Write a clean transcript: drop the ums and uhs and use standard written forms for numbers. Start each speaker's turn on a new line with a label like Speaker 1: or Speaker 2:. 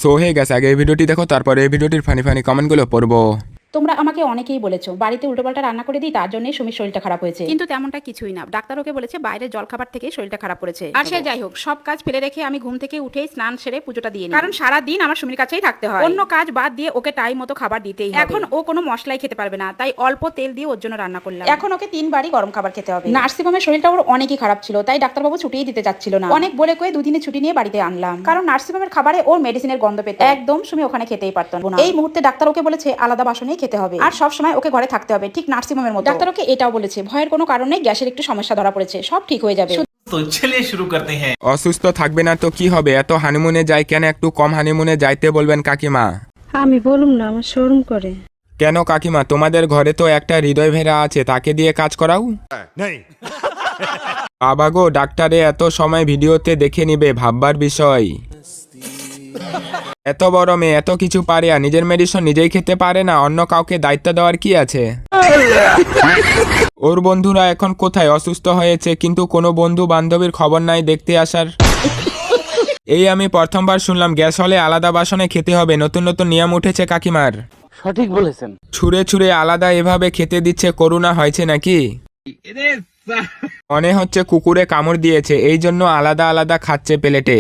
Speaker 1: So hey গেছে, আগে এই ভিডিওটি দেখো, তারপরে এই ভিডিওটির ফানি ফানি কমেন্টগুলো পড়বো।
Speaker 2: তোমরা আমাকে অনেকেই বলেছো বাড়িতে উল্টোপাল্টা রান্না করে দিই, তার জন্যই সুমির শরীরটা খারাপ হয়েছে। কিন্তু তেমনটা কিছুই না, ডাক্তার ওকে বলেছে বাইরের জলখাবার থেকে শরীরটা খারাপ করেছে। আর সে যাই হোক, সব কাজ ফেলে রেখে আমি ঘুম থেকে উঠেই স্নান সেরে পুজোটা দিয়ে নিই, কারণ সারা দিন আমার সুমির কাছেই থাকতে হয়। অন্য কাজ বাদ দিয়ে ওকে টাইম মতো খাবার দিতেই হবে। এখন ও কোনো মশলাই খেতে পারবে না, তাই অল্প তেল দিয়ে ওর জন্য রান্না করলাম। এখন ওকে 3 বারই গরম খাবার খেতে হবে। নার্সিংহোমের শরীরটা ওর অনেকই খারাপ ছিল, তাই ডাক্তারবাবু ছুটিয়ে দিতে চাচ্ছিল না। অনেক বলে কয়ে 2 দিনের ছুটি নিয়ে বাড়িতে আনলাম, কারণ নার্সিংহোমের খাবারে ওর মেডিসিনের গন্ধ পেত। একদম সুমি ওখানে খেতেই পারতো না। এই মুহূর্তে ডাক্তার ওকে বলেছে আলাদা বাসনেই খেতে হবে, আর সব সময় ওকে ঘরে থাকতে হবে, ঠিক নার্সিংহোমের মতো। ডাক্তার ওকে এটাও বলেছে ভয়ের কোনো কারণে গ্যাসের একটু সমস্যা ধরা পড়েছে, সব ঠিক হয়ে যাবে।
Speaker 3: तो चलिए शुरू करते हैं।
Speaker 1: অসুস্থ থাকবে না তো কি হবে, এত হানিমুনে যায় কেন? একটু কম হানিমুনে যাইতে বলবেন কাকিমা।
Speaker 4: আমি বলুম না, আমার শরম করে।
Speaker 1: কেন কাকিমা, তোমাদের ঘরে তো একটা হৃদয় ভেড়া আছে, তাকে দিয়ে কাজ করাও। বাবা গো, ডাক্তারে এত সময় ভিডিওতে দেখে নিবে, ভাববার বিষয়। এত বড় মেয়ে এত কিছু পারে, আর নিজের মেডিসিন নিজেই খেতে পারে না, অন্য কাউকে দায়িত্ব দেওয়ার কি আছে? ওর বন্ধুরা এখন কোথায়? অসুস্থ হয়েছে কিন্তু কোনো বন্ধু বান্ধবীর খবর নাই দেখতে আসার। এই আমি প্রথমবার শুনলাম গ্যাস হলে আলাদা বাসনে খেতে হবে, নতুন নতুন নিয়ম উঠেছে কাকিমার।
Speaker 5: সঠিক বলেছেন।
Speaker 1: ছুঁড়ে ছুঁড়ে আলাদা এভাবে খেতে দিচ্ছে, করুণা হয়েছে নাকি? মনে হচ্ছে কুকুরে কামড় দিয়েছে, এই জন্য আলাদা আলাদা খাচ্ছে প্লেটে।